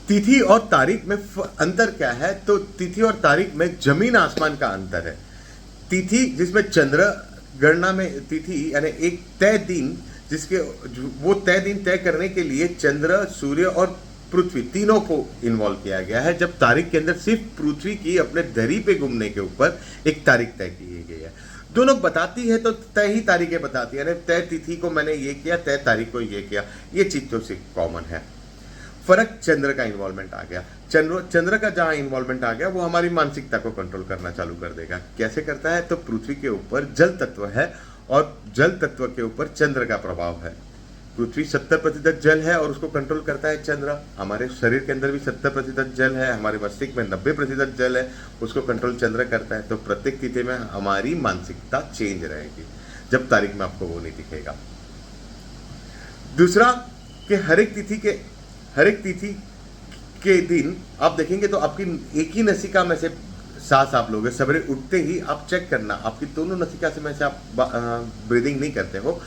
तिथि और तारीख में अंतर क्या है? तो तिथि और तारीख में जमीन आसमान का अंतर है। तिथि जिसमें चंद्र गणना में तिथि यानी एक तय दिन, जिसके वो तय दिन तय करने के लिए चंद्र, सूर्य और पृथ्वी तीनों को इन्वॉल्व किया गया है, जब तारीख के अंदर सिर्फ पृथ्वी की अपने धरी पे घूमने के ऊपर एक तारीख तय की गई है। दोनों बताती है तो तय ही तारीखें बताती है, यानी तय तिथि को मैंने ये किया, तय तारीख को ये किया, ये चीज तो सिर्फ कॉमन है। फर्क चंद्र का इन्वॉल्वमेंट आ गया। चंद्र का जहां इन्वॉल्वमेंट आ गया वो हमारी मानसिकता को कंट्रोल करना चालू कर देगा। कैसे करता है? तो पृथ्वी के ऊपर जल तत्व है और जल तत्व के ऊपर चंद्र का प्रभाव है। पृथ्वी 70% जल है और उसको कंट्रोल करता है चंद्र। हमारे शरीर के अंदर भी 70% जल है, हमारे मस्तिष्क में 90% जल है, उसको कंट्रोल चंद्र करता है। तो प्रत्येक तिथि में हमारी मानसिकता चेंज रहेगी, जब तारीख में आपको वो नहीं दिखेगा। दूसरा कि हर एक तिथि के दिन आप देखेंगे तो आपकी एक ही नसिका में से सांस आप लोगे। सवेरे उठते ही आप चेक करना, आपकी दोनों नसिका से में से आप ब्रीदिंग नहीं करते हो,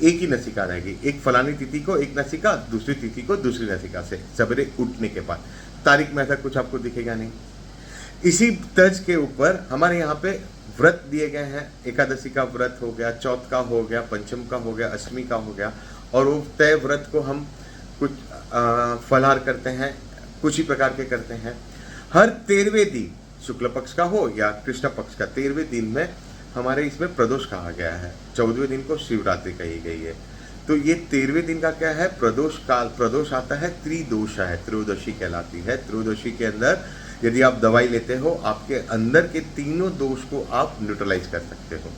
एक ही नसिका रहेगी। एक फलानी तिथि को एक नसिका, दूसरी तिथि को दूसरी नसिका से सवेरे उठने के बाद। तारीख में ऐसा कुछ आपको दिखेगा नहीं। इसी तर्ज के ऊपर हमारे यहाँ पे व्रत दिए गए हैं। एकादशी का व्रत हो गया, चौथ का हो गया, पंचम का हो गया, अष्टमी का हो गया, और वो तय व्रत को हम कुछ फलाहार करते हैं, कुछ ही प्रकार के करते हैं। हर 13वें दिन, शुक्ल पक्ष का हो या कृष्ण पक्ष का 13वें दिन में हमारे इसमें प्रदोष कहा गया है। 14वें दिन को शिवरात्रि कही गई है। तो ये 13वें दिन का क्या है? प्रदोष काल। प्रदोष आता है त्रिदोष है, त्रयोदशी कहलाती है। त्रयोदशी के अंदर यदि आप दवाई लेते हो, आपके अंदर के तीनों दोष को आप न्यूट्रलाइज कर सकते हो,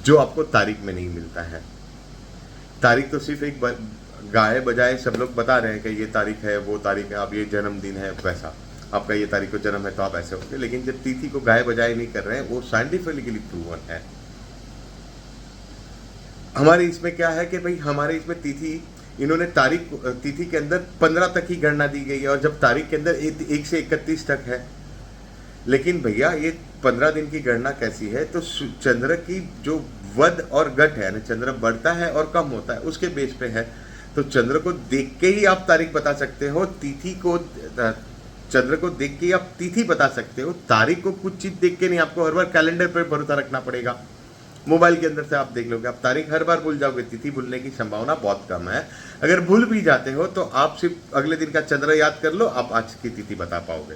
जो आपको तारीख में नहीं मिलता है। तारीख तो सिर्फ एक गाए बजाए सब लोग बता रहे हैं कि ये तारीख है, वो तारीख है, अब ये जन्मदिन है, वैसा आपका ये तारीख को जन्म है तो आप ऐसे होंगे। लेकिन जब तिथि को गाए बजाए नहीं कर रहे हैं, वो साइंटिफिकली प्रूवन है। हमारे इसमें क्या है कि भाई हमारे इसमें तिथि, इन्होंने तारीख, तिथि के अंदर 15 तक ही गणना दी गई है, और जब तारीख के अंदर 1 से 31 तक है। लेकिन भैया ये 15 दिन की गणना कैसी है? तो चंद्र की जो वध और घट है, यानी चंद्र बढ़ता है और कम होता है, उसके बेस पे है। तो चंद्र को देख के ही आप तारीख बता सकते हो, तिथि को, चंद्र को देख के आप तिथि बता सकते हो। तारीख को कुछ चीज देख के नहीं, आपको हर बार कैलेंडर पर भरोसा रखना पड़ेगा। मोबाइल के अंदर से आप देख लोगे, आप तारीख हर बार भूल जाओगे, तिथि भूलने की संभावना बहुत कम है। अगर भूल भी जाते हो तो आप सिर्फ अगले दिन का चंद्र याद कर लो, आप आज की तिथि बता पाओगे।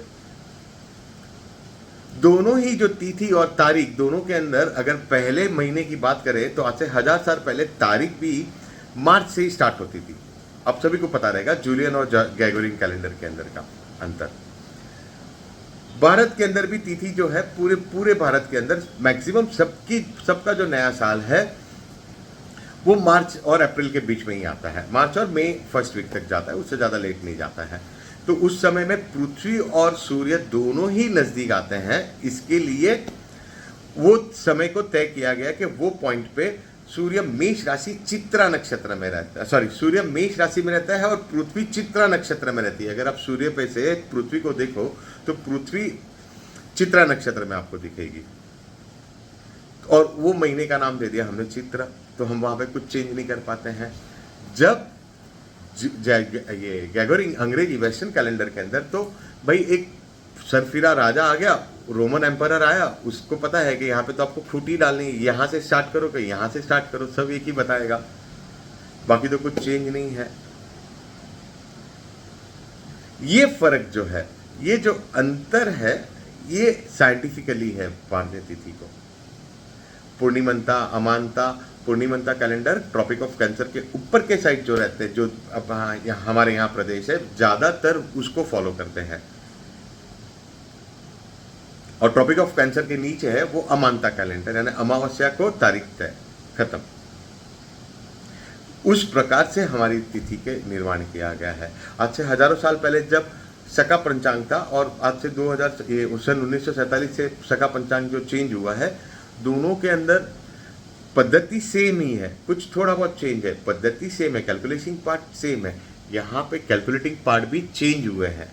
दोनों ही जो तिथि और तारीख, दोनों के अंदर अगर पहले महीने की बात करें तो आज से 1000 साल पहले तारीख भी मार्च से ही स्टार्ट होती थी। अब सभी को पता रहेगा जूलियन और ग्रेगोरियन कैलेंडर के अंदर का अंतर। भारत के अंदर भी तिथि जो है, पूरे भारत के अंदर मैक्सिमम सबका जो नया साल है वो मार्च और अप्रैल के बीच में ही आता है। मार्च और मई फर्स्ट वीक तक जाता है, उससे ज़्यादा लेट नहीं जाता है। तो उस समय में पृथ्वी और सूर्य दोनों ही नज़दीक आते हैं। इसके लिए वो समय को तय किया गया कि वो पॉइंट पे सूर्य मेष राशि चित्रा नक्षत्र में रहता है, सूर्य मेष राशि में रहता है और पृथ्वी चित्रा नक्षत्र में रहती है। अगर आप सूर्य पे से पृथ्वी को देखो तो पृथ्वी चित्रा नक्षत्र में आपको दिखेगी, और वो महीने का नाम दे दिया हमने चित्रा। तो हम वहां पे कुछ चेंज नहीं कर पाते हैं। जब ये ग्रेगोरियन अंग्रेजी वेस्टर्न कैलेंडर के अंदर, तो भाई एक सरफिरा राजा आ गया, रोमन एम्परर आया, उसको पता है कि यहाँ पे तो आपको खूंटी डालनी है, यहाँ से स्टार्ट करो कि यहाँ से स्टार्ट करो, सब एक ही बताएगा, बाकी तो कुछ चेंज नहीं है। ये फर्क जो है, ये जो अंतर है, ये साइंटिफिकली है भारतीय तिथि को। पूर्णिमंता, अमांता, पूर्णिमंता कैलेंडर ट्रॉपिक ऑफ कैंसर के ऊपर के साइड जो रहते हैं, जो अब हमारे यहाँ प्रदेश है, ज्यादातर उसको फॉलो करते हैं, और ट्रॉपिक ऑफ कैंसर के नीचे है वो अमांता कैलेंडर, यानी अमावस्या को तारीख तय, खत्म। उस प्रकार से हमारी तिथि के निर्माण किया गया है। आज से हजारों साल पहले जब सका पंचांग था, और आज से 1947 से सका पंचांग जो चेंज हुआ है, दोनों के अंदर पद्धति सेम ही है, कुछ थोड़ा बहुत चेंज है, पद्धति सेम है, कैलकुलेटिंग पार्ट सेम है। यहाँ पे कैलकुलेटिंग पार्ट भी चेंज हुए हैं,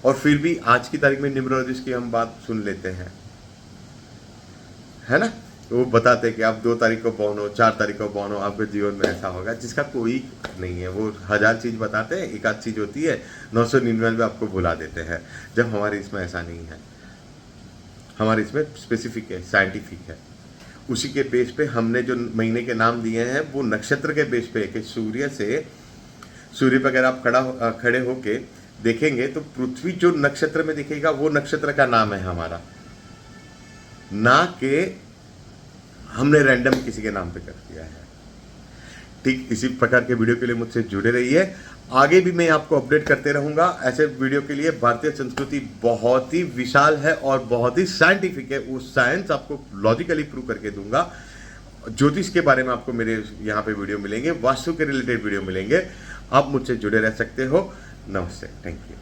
और फिर भी आज की तारीख में न्यूमरोलॉजिस्ट की हम बात सुन लेते हैं, है ना। वो बताते हैं कि आप 2 तारीख को बॉर्न हो, 4 तारीख को बॉर्न हो, आपके जीवन में ऐसा होगा, जिसका कोई नहीं है। वो 1000 चीज़ बताते हैं, एक आध चीज़ होती है, 999 आपको भुला देते हैं। जब हमारे इसमें ऐसा नहीं है, हमारे इसमें स्पेसिफिक है, साइंटिफिक है। उसी के बेस पे हमने जो महीने के नाम दिए हैं वो नक्षत्र के बेस पे है कि सूर्य पे अगर आप खड़े होके देखेंगे तो पृथ्वी जो नक्षत्र में दिखेगा वो नक्षत्र का नाम है हमारा, ना कि हमने रैंडम किसी के नाम पे कर दिया है। ठीक इसी प्रकार के वीडियो के लिए मुझसे जुड़े रहिए, आगे भी मैं आपको अपडेट करते रहूंगा ऐसे वीडियो के लिए। भारतीय संस्कृति बहुत ही विशाल है और बहुत ही साइंटिफिक है, वो साइंस आपको लॉजिकली प्रूव करके दूंगा। ज्योतिष के बारे में आपको मेरे यहाँ पे वीडियो मिलेंगे, वास्तु के रिलेटेड वीडियो मिलेंगे। आप मुझसे जुड़े रह सकते हो। नमस्ते, थैंक यू।